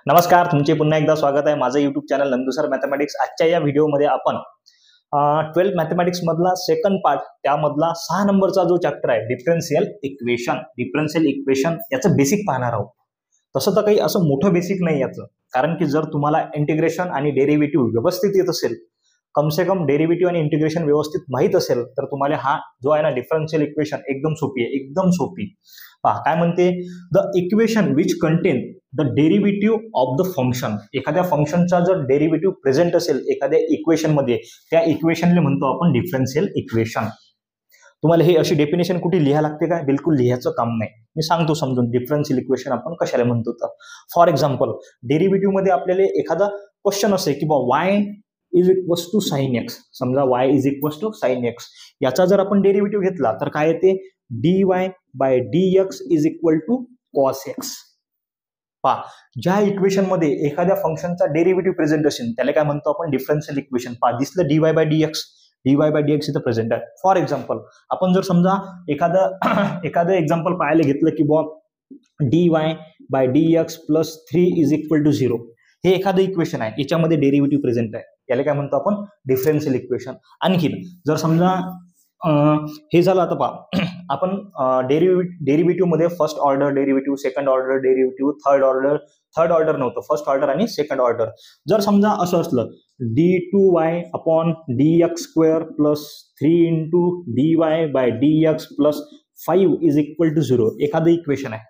नमस्कार, तुमचे पुन्हा एकदा स्वागत आहे माझं YouTube चॅनल नंदुसर मॅथमॅटिक्स। आजच्या या व्हिडिओमध्ये आपण 12th मॅथमॅटिक्स मधला सेकंड पार्ट त्यामधला 6 नंबरचा जो चॅप्टर आहे डिफरन्शियल इक्वेशन याचं बेसिक पाहणार आहोत। तसं तर काही असं मोठं बेसिक नाही याचं, कारण की जर तुम्हाला इंटिग्रेशन आणि डेरिव्हेटिव्ह व्यवस्थित येत असेल, कम से कम डेरिव्हेटिव्ह आणि इंटिग्रेशन व्यवस्थित माहित असेल, तर तुम्हाला हा जो आहे ना डिफरन्शियल इक्वेशन एकदम सोपी आहे, एकदम सोपी। पहा काय म्हणते, the equation which contain the derivative of the function. एखाद्या फंक्शनचा जर डेरिव्हेटिव्ह प्रेझेंट असेल एखाद्या इक्वेशन मध्ये, त्या इक्वेशनला म्हणतो आपण डिफरन्शियल इक्वेशन। तुम्हाला हे अशी डेफिनेशन कुठे लिहायला लागते का? बिलकुल लिहायचं काम नाही, मी सांगतो समजून डिफरन्शियल इक्वेशन आपण कशाला म्हणतो। तर फॉर एक्झाम्पल डेरिव्हेटिव्ह मध्ये आपल्याला एखादा क्वेश्चन असेल की बा y is equals to sine x, समजा y is equals to sine x, याचा जर आपण डेरिव्हेटिव्ह घेतला तर काय येते, dy by dx is equal to cos x. पहा ज्या इक्वेशन मध्ये एखाद्या फंक्शनचा डेरिव्हेटिव्ह प्रेझेंट असेल त्याला काय म्हणतो आपण डिफरन्शियल इक्वेशन। पहा दिसलं dy बाय dx इथं प्रेझेंट आहे। फॉर एक्झाम्पल आपण जर समजा एखादं एक्झाम्पल पाहायला घेतलं की बा dy by dx plus 3 is equal to 0, हे एखादं इक्वेशन आहे, याच्यामध्ये डेरिव्हेटिव्ह प्रेझेंट आहे, याला काय म्हणतो आपण डिफरन्शियल इक्वेशन। आणखी जर समजा हे झालं, आता पहा आपण डेरिव्हेटिव्ह मध्ये first order derivative, second order derivative, third order नव्हतं, फर्स्ट ऑर्डर आणि सेकंड ऑर्डर। जर समजा असं असलं d2y upon dx square plus 3 into dy by dx plus 5 is equal to 0, एखादं इक्वेशन आहे।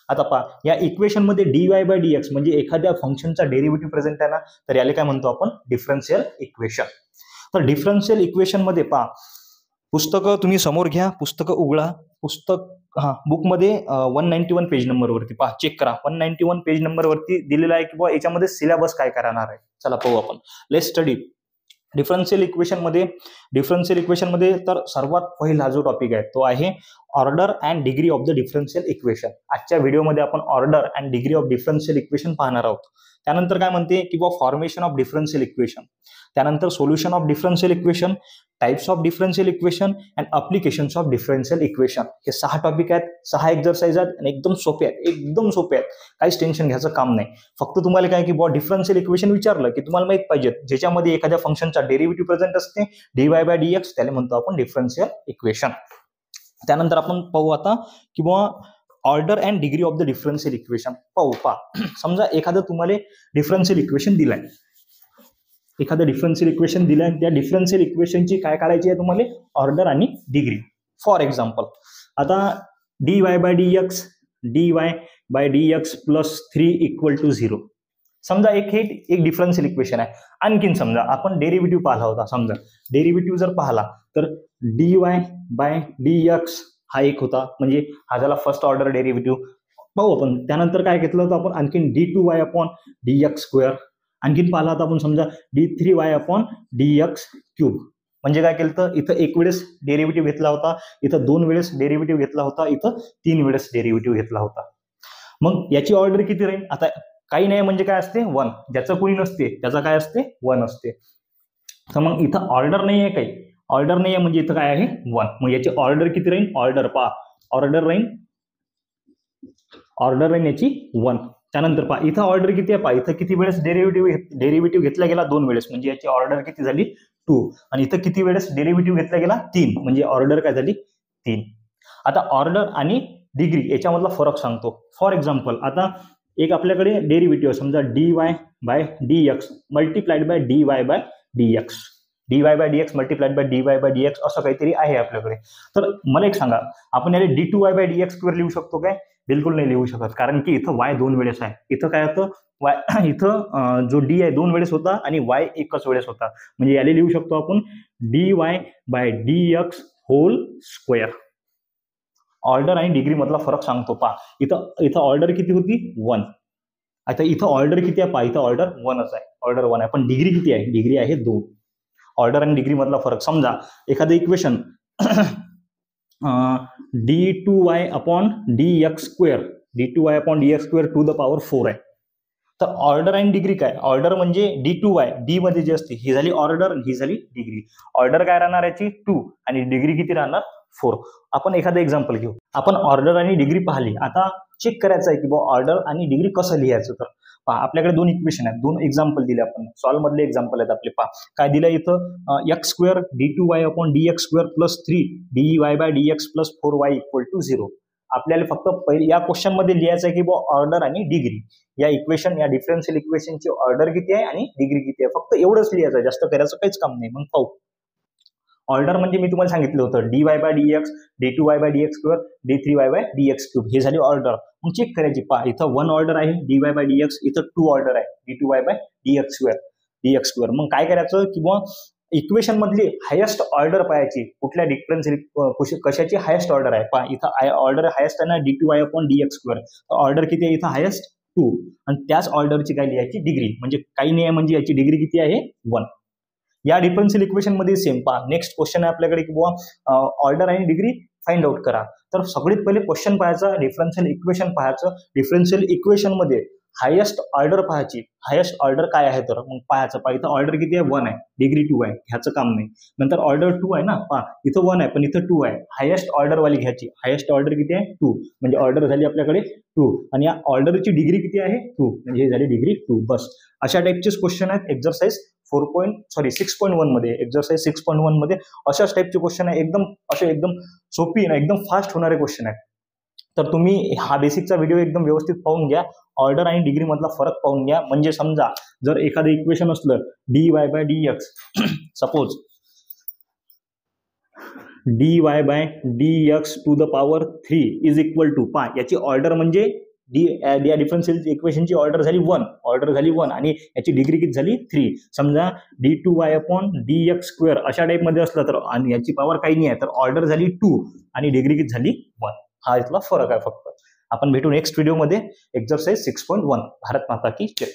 आता पहा या इक्वेशन मध्ये dy बाय dx म्हणजे एखाद्या फंक्शनचा डेरिव्हेटिव्ह प्रेझेंट आहे ना, तर याला काय म्हणतो आपण डिफरन्शियल इक्वेशन। तर डिफरन्शियल इक्वेशन मध्ये पहा, पुस्तकं तुम्ही समोर घ्या, पुस्तकं उघडा, बुक मध्ये 191 पेज नंबर वरती पहा, चेक करा 191 पेज नंबर वरती दिलेला आहे की बा याच्यामध्ये सिलेबस काय करणार आहे। चला पाहू आपण, लेट्स स्टडी डिफरन्शियल इक्वेशन मध्ये तर सर्वात पहिला जो टॉपिक आहे तो आहे order and degree of the differential equation. आजच्या व्हिडिओमध्ये आपण order and degree of differential equation पाहणार आहोत। त्यानंतर काय म्हणते की बा फॉर्मेशन ऑफ डिफरन्शियल इक्वेशन, त्यानंतर solution of differential equation, types of differential equation and applications of differential equation. हे 6 टॉपिक आहेत, 6 एक्झरसाइज आहेत आणि एकदम सोपे आहेत, काहीच टेन्शन घ्यायचं काम नाही। फक्त तुम्हाला काय की बा डिफरन्शियल इक्वेशन विचारलं की तुम्हाला माहित पाहिजे ज्याच्यामध्ये एखाद्या फंक्शनचा डेरिव्हेटिव्ह प्रेझेंट असते dy बाय dx, त्याला म्हणतो आपण डिफरन्शियल इक्वेशन। त्यानंतर आपण पाहू आता की बा order and degree of the differential equation. पाहू पहा, समजा एखादं तुम्हाला डिफरन्शियल इक्वेशन दिलंय, त्या डिफरन्शियल इक्वेशनची काय काढायची आहे तुम्हाला, ऑर्डर आणि डिग्री। फॉर एक्झाम्पल आता dy by dx plus 3 equal to 0, समजा एक डिफरन्शियल इक्वेशन आहे। आणखीन समजा आपण डेरिव्हेटिव्ह पाहिला होता, समजा डेरिव्हेटिव्ह जर पाहिला तर dy बाय dx हा एक होता, म्हणजे हा झाला फर्स्ट ऑर्डर डेरिव्हेटिव्ह। पाहू आपण त्यानंतर काय घेतलं होतं आपण, आणखीन d2y अपॉन dx स्क्वेअर, आणखीन पाहिला होता आपण समजा d3y अपॉन dx क्यूब। म्हणजे काय केलं तर इथं एक वेळेस डेरिव्हेटिव्ह घेतला होता, इथं 2 वेळेस डेरिव्हेटिव्ह घेतला होता, इथं 3 वेळेस डेरिव्हेटिव्ह घेतला होता। मग याची ऑर्डर किती राहील, आता काही नाही म्हणजे काय असते 1, ज्याचं कोणी नसते त्याचा काय असते 1 असते। तर मग इथं ऑर्डर नाही आहे, काही ऑर्डर नाही आहे म्हणजे इथं काय आहे 1, मग याची ऑर्डर किती राहील, ऑर्डर पहा, ऑर्डर राहील याची 1। त्यानंतर पहा इथं ऑर्डर किती आहे, पहा इथं किती वेळेस डेरिव्हेटिव्ह घेतला गेला 2 वेळेस, म्हणजे याची ऑर्डर किती झाली 2, आणि इथं किती वेळेस डेरिव्हेटिव्ह घेतला गेला 3, म्हणजे ऑर्डर काय झाली 3। आता ऑर्डर आणि डिग्री याच्यामधला फरक सांगतो। फॉर एक्झाम्पल आता एक आपल्याकडे डेरिव्हेटिव्ह समजा dy by dx multiplied by dy by dx multiplied by dy by dx असं काहीतरी आहे आपल्याकडे। तर मला एक सांगा, आपण याला d2y बाय dx स्क्वेअर लिहू शकतो काय? बिलकुल नाही लिहू शकत, कारण की इथं y 2 वेळेस आहे, इथं काय होतं y इथं जो d आहे 2 वेळेस होता आणि y एकच वेळेस होता, म्हणजे याला लिहू शकतो आपण dy by dx whole square. Order आणि डिग्री मधला फरक सांगतो पहा, इथं ऑर्डर किती होती 1, आता इथं ऑर्डर किती आहे पहा, इथं ऑर्डर 1च आहे, ऑर्डर 1 आहे, पण डिग्री किती आहे, डिग्री आहे 2। ऑर्डर आणि डिग्री मधला फरक, समजा एखादं equation d2y upon dx square two the power 4 आहे, तर ऑर्डर आणि डिग्री काय, ऑर्डर म्हणजे d2y, d मध्ये जे असते ही झाली ऑर्डर, ही झाली डिग्री। ऑर्डर काय राहणार याची 2 आणि डिग्री किती राहणार 4। आपण एखादं एक्झाम्पल घेऊ, आपण ऑर्डर आणि डिग्री पाहिली, आता चेक करायचं आहे की बा ऑर्डर आणि डिग्री कसं लिहायचं. तर पहा आपल्याकडे दोन इक्वेशन आहेत, दोन एक्झाम्पल दिले आपण, सॉल्व्ह मधले एक्झाम्पल आहेत आपले. पहा काय दिलं इथं, x square d2y upon dx square plus 3 dy by dx plus 4y equal to 0. आपल्याला फक्त पहिले या क्वेश्चन मध्ये लिहायचं आहे की बा ऑर्डर आणि डिग्री, या इक्वेशन या डिफरन्शियल इक्वेशनची ऑर्डर किती आहे आणि डिग्री किती आहे, फक्त एवढंच लिहायचं आहे, जास्त करायचं काहीच काम नाही. मग पाहू. ऑर्डर म्हणजे मी तुम्हाला सांगितलं होतं dy by dx, d2y by dx square, d3y by dx cube, हे झाली ऑर्डर. मग चेक करायची. पहा इथं 1 ऑर्डर आहे dy बाय dx, इथं 2 ऑर्डर आहे d2y बाय dx स्क्वेअर. मग काय करायचं की बा इक्वेशन मधली हायेस्ट ऑर्डर पाहायची, कुठल्या डिफरन्स कशाची हायेस्ट ऑर्डर आहे. पहा इथं ऑर्डर हायेस्ट आहे ना d2y upon dx square, order किती आहे इथं हायेस्ट 2, आणि त्याच ऑर्डरची काय लिहायची डिग्री, म्हणजे काही नाही म्हणजे याची डिग्री किती आहे 1. या डिफरन्शियल इक्वेशन मध्ये सेम. पहा नेक्स्ट क्वेश्चन आहे आपल्याकडे की बुवा ऑर्डर आणि डिग्री फाइंड आउट करा. तर सगळ्यात पहिले क्वेश्चन पाहायचं, डिफरन्शियल इक्वेशन पाहायचं, डिफरन्शियल इक्वेशन मध्ये हायेस्ट ऑर्डर पाहायची, हायेस्ट ऑर्डर काय आहे तर मग पाहायचं. पहा इथं ऑर्डर किती आहे 1 आहे, डिग्री 2 आहे, ह्याचं काम नाही. नंतर ऑर्डर 2 आहे ना, पहा इथं 1 आहे पण इथं 2 आहे, हायेस्ट ऑर्डर वाली घ्यायची, हायेस्ट ऑर्डर किती आहे 2, म्हणजे ऑर्डर झाली आपल्याकडे 2, आणि या ऑर्डरची डिग्री किती आहे 2, म्हणजे हे झाली डिग्री 2. बस अशा टाईपचेच क्वेश्चन आहेत एक्झरसाइज 6.1 मध्ये, एक्झरसाइज 6.1 मध्ये अशाच टाईपचे क्वेश्चन आहे, एकदम असे एकदम सोपी ना एकदम फास्ट होणारे क्वेश्चन आहेत. तर तुम्ही हा बेसिकचा व्हिडिओ एकदम व्यवस्थित पाहून घ्या, ऑर्डर आणि डिग्री मधला फरक पाहून घ्या. म्हणजे समजा जर एखादं इक्वेशन असलं dy by dx, suppose dy by dx to the power 3 is equal to, पहा याची ऑर्डर म्हणजे या डिफरन्शियल इक्वेशनची ऑर्डर झाली 1, आणि याची डिग्री किती झाली 3. समजा d2y अपॉन dx स्क्वेअर अशा टाईप मध्ये असलं तर, आणि याची पॉवर काही नाही आहे तर ऑर्डर झाली 2 आणि डिग्री किती झाली 1. हा इथला फरक आहे फक्त. आपण भेटू नेक्स्ट व्हिडिओ मध्ये एक्झरसाइज 6.1. भारत माता की जय.